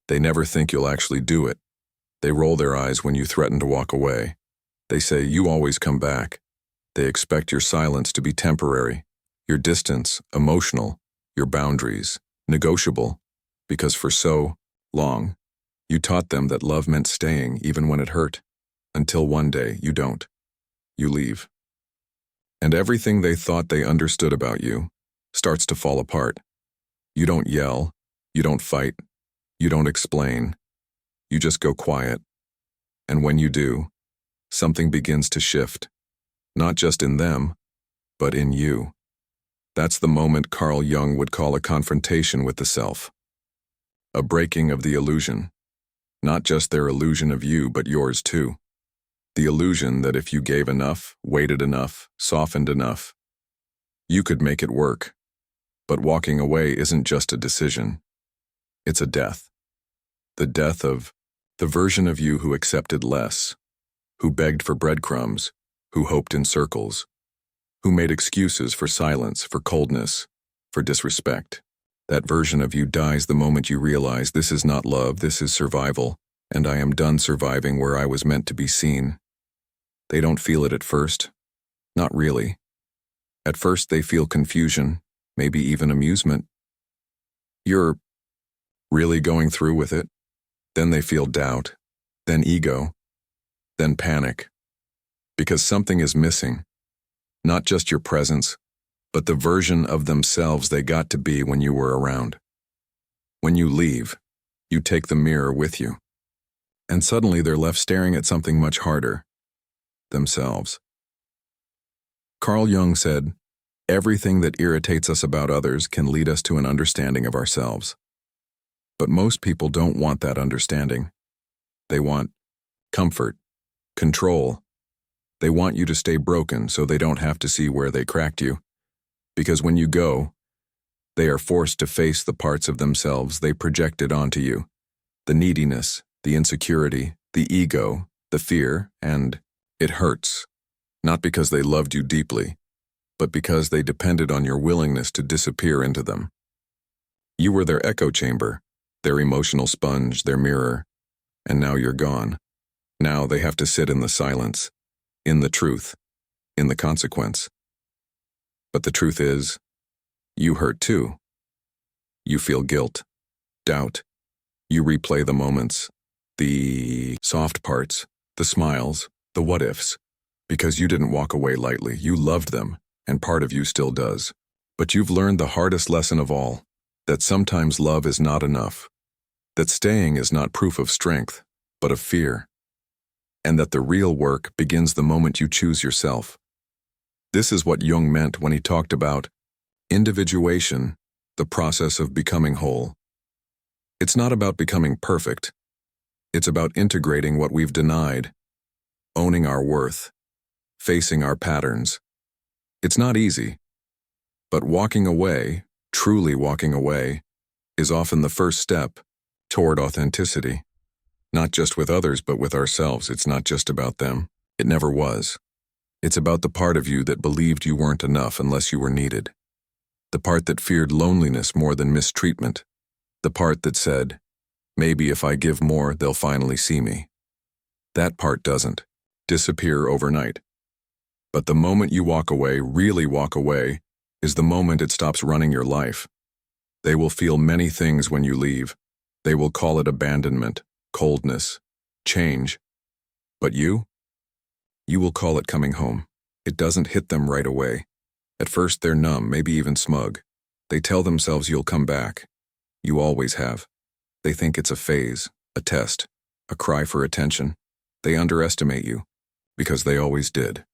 They never think you'll actually do it. They roll their eyes when you threaten to walk away. They say, "You always come back." They expect your silence to be temporary, your distance emotional, your boundaries negotiable, because for so long, you taught them that love meant staying even when it hurt, until one day you don't. You leave. And everything they thought they understood about you starts to fall apart. You don't yell, you don't fight, you don't explain, you just go quiet. And when you do, something begins to shift, not just in them, but in you. That's the moment Carl Jung would call a confrontation with the self. A breaking of the illusion. Not just their illusion of you, but yours too. The illusion that if you gave enough, waited enough, softened enough, you could make it work. But walking away isn't just a decision. It's a death. The death of the version of you who accepted less, who begged for breadcrumbs, who hoped in circles, who made excuses for silence, for coldness, for disrespect. That version of you dies the moment you realize this is not love, this is survival, and I am done surviving where I was meant to be seen. They don't feel it at first. Not really. At first they feel confusion, maybe even amusement. You're really going through with it? Then they feel doubt, then ego, then panic. Because something is missing. Not just your presence, but the version of themselves they got to be when you were around. When you leave, you take the mirror with you. And suddenly they're left staring at something much harder. Themselves. Carl Jung said, "Everything that irritates us about others can lead us to an understanding of ourselves." But most people don't want that understanding. They want comfort, control. They want you to stay broken so they don't have to see where they cracked you. Because when you go, they are forced to face the parts of themselves they projected onto you. The neediness, the insecurity, the ego, the fear, and it hurts. Not because they loved you deeply, but because they depended on your willingness to disappear into them. You were their echo chamber, their emotional sponge, their mirror, and now you're gone. Now they have to sit in the silence, in the truth, in the consequence. But the truth is, you hurt too. You feel guilt, doubt. You replay the moments, the soft parts, the smiles, the what-ifs. Because you didn't walk away lightly, you loved them, and part of you still does. But you've learned the hardest lesson of all, that sometimes love is not enough, that staying is not proof of strength, but of fear, and that the real work begins the moment you choose yourself. This is what Jung meant when he talked about individuation, the process of becoming whole. It's not about becoming perfect. It's about integrating what we've denied, owning our worth, facing our patterns. It's not easy, but walking away, truly walking away, is often the first step toward authenticity. Not just with others, but with ourselves. It's not just about them. It never was. It's about the part of you that believed you weren't enough unless you were needed. The part that feared loneliness more than mistreatment. The part that said, maybe if I give more, they'll finally see me. That part doesn't disappear overnight. But the moment you walk away, really walk away, is the moment it stops running your life. They will feel many things when you leave. They will call it abandonment, coldness, change. But you will call it coming home. It doesn't hit them right away. At first they're numb, maybe even smug. They tell themselves you'll come back. You always have. They think it's a phase, a test, a cry for attention. They underestimate you, because they always did.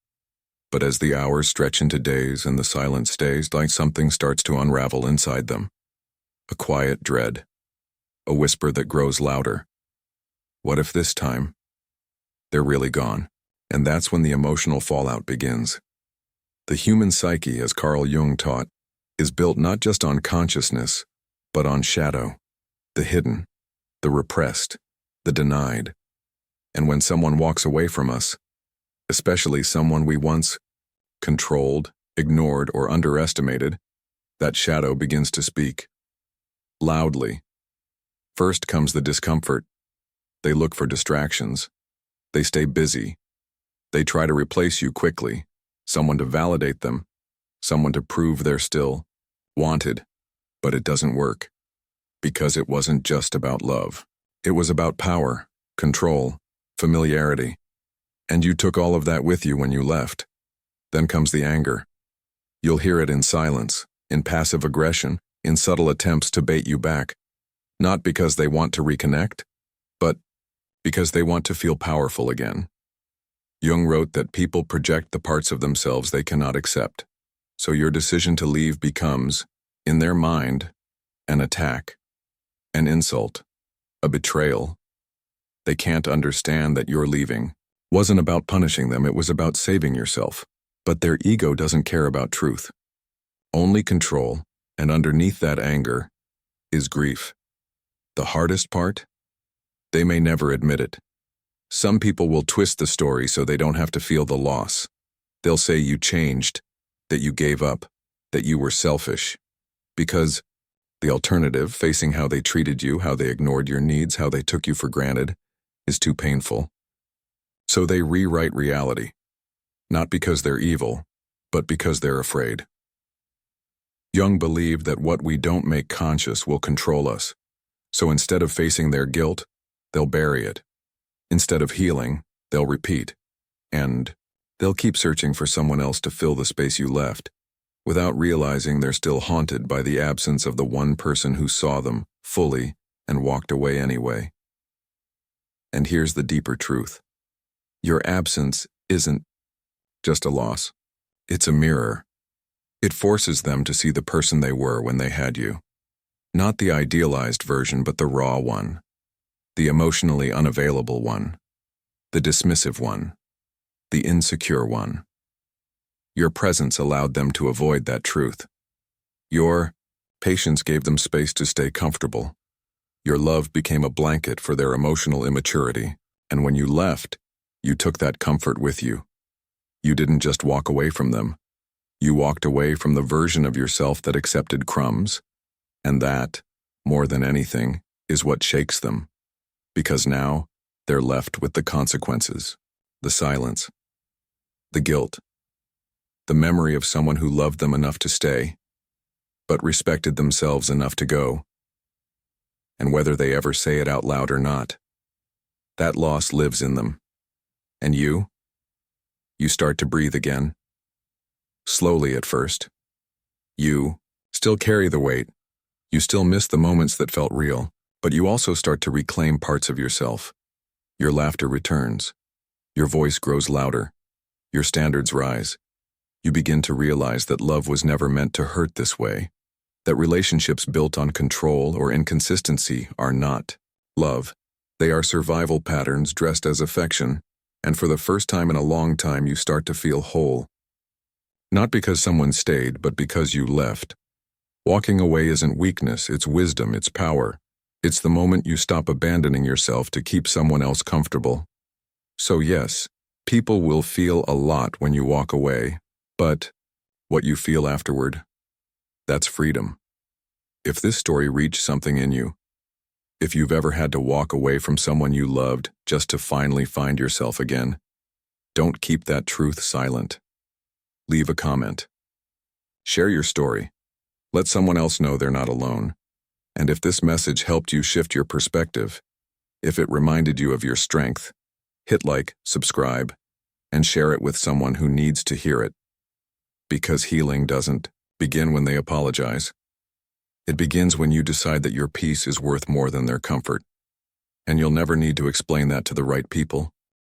But as the hours stretch into days and the silence stays, like something starts to unravel inside them. A quiet dread. A whisper that grows louder. What if this time they're really gone? And that's when the emotional fallout begins. The human psyche, as Carl Jung taught, is built not just on consciousness, but on shadow, the hidden, the repressed, the denied. And when someone walks away from us, especially someone we once controlled, ignored, or underestimated, that shadow begins to speak. Loudly. First comes the discomfort. They look for distractions. They stay busy. They try to replace you quickly, someone to validate them, someone to prove they're still wanted. But it doesn't work, because it wasn't just about love. It was about power, control, familiarity. And you took all of that with you when you left. Then comes the anger. You'll hear it in silence, in passive aggression, in subtle attempts to bait you back. Not because they want to reconnect, but because they want to feel powerful again. Jung wrote that people project the parts of themselves they cannot accept. So your decision to leave becomes, in their mind, an attack, an insult, a betrayal. They can't understand that your leaving wasn't about punishing them, it was about saving yourself. But their ego doesn't care about truth. Only control, and underneath that anger is grief. The hardest part? They may never admit it. Some people will twist the story so they don't have to feel the loss. They'll say you changed, that you gave up, that you were selfish. Because the alternative, facing how they treated you, how they ignored your needs, how they took you for granted, is too painful. So they rewrite reality. Not because they're evil, but because they're afraid. Jung believed that what we don't make conscious will control us. So instead of facing their guilt, they'll bury it. Instead of healing, they'll repeat. And they'll keep searching for someone else to fill the space you left, without realizing they're still haunted by the absence of the one person who saw them fully and walked away anyway. And here's the deeper truth. Your absence isn't just a loss. It's a mirror. It forces them to see the person they were when they had you. Not the idealized version, but the raw one. The emotionally unavailable one. The dismissive one. The insecure one. Your presence allowed them to avoid that truth. Your patience gave them space to stay comfortable. Your love became a blanket for their emotional immaturity. And when you left, you took that comfort with you. You didn't just walk away from them. You walked away from the version of yourself that accepted crumbs. And that, more than anything, is what shakes them. Because now, they're left with the consequences, the silence, the guilt, the memory of someone who loved them enough to stay, but respected themselves enough to go. And whether they ever say it out loud or not, that loss lives in them. And you start to breathe again. Slowly at first. You still carry the weight. You still miss the moments that felt real, but you also start to reclaim parts of yourself. Your laughter returns. Your voice grows louder. Your standards rise. You begin to realize that love was never meant to hurt this way. That relationships built on control or inconsistency are not love. They are survival patterns dressed as affection. And for the first time in a long time, you start to feel whole. Not because someone stayed, but because you left. Walking away isn't weakness, it's wisdom, it's power. It's the moment you stop abandoning yourself to keep someone else comfortable. So yes, people will feel a lot when you walk away, but what you feel afterward, that's freedom. If this story reached something in you, if you've ever had to walk away from someone you loved just to finally find yourself again, don't keep that truth silent. Leave a comment. Share your story. Let someone else know they're not alone. And if this message helped you shift your perspective, if it reminded you of your strength, hit like, subscribe, and share it with someone who needs to hear it. Because healing doesn't begin when they apologize. It begins when you decide that your peace is worth more than their comfort. And you'll never need to explain that to the right people.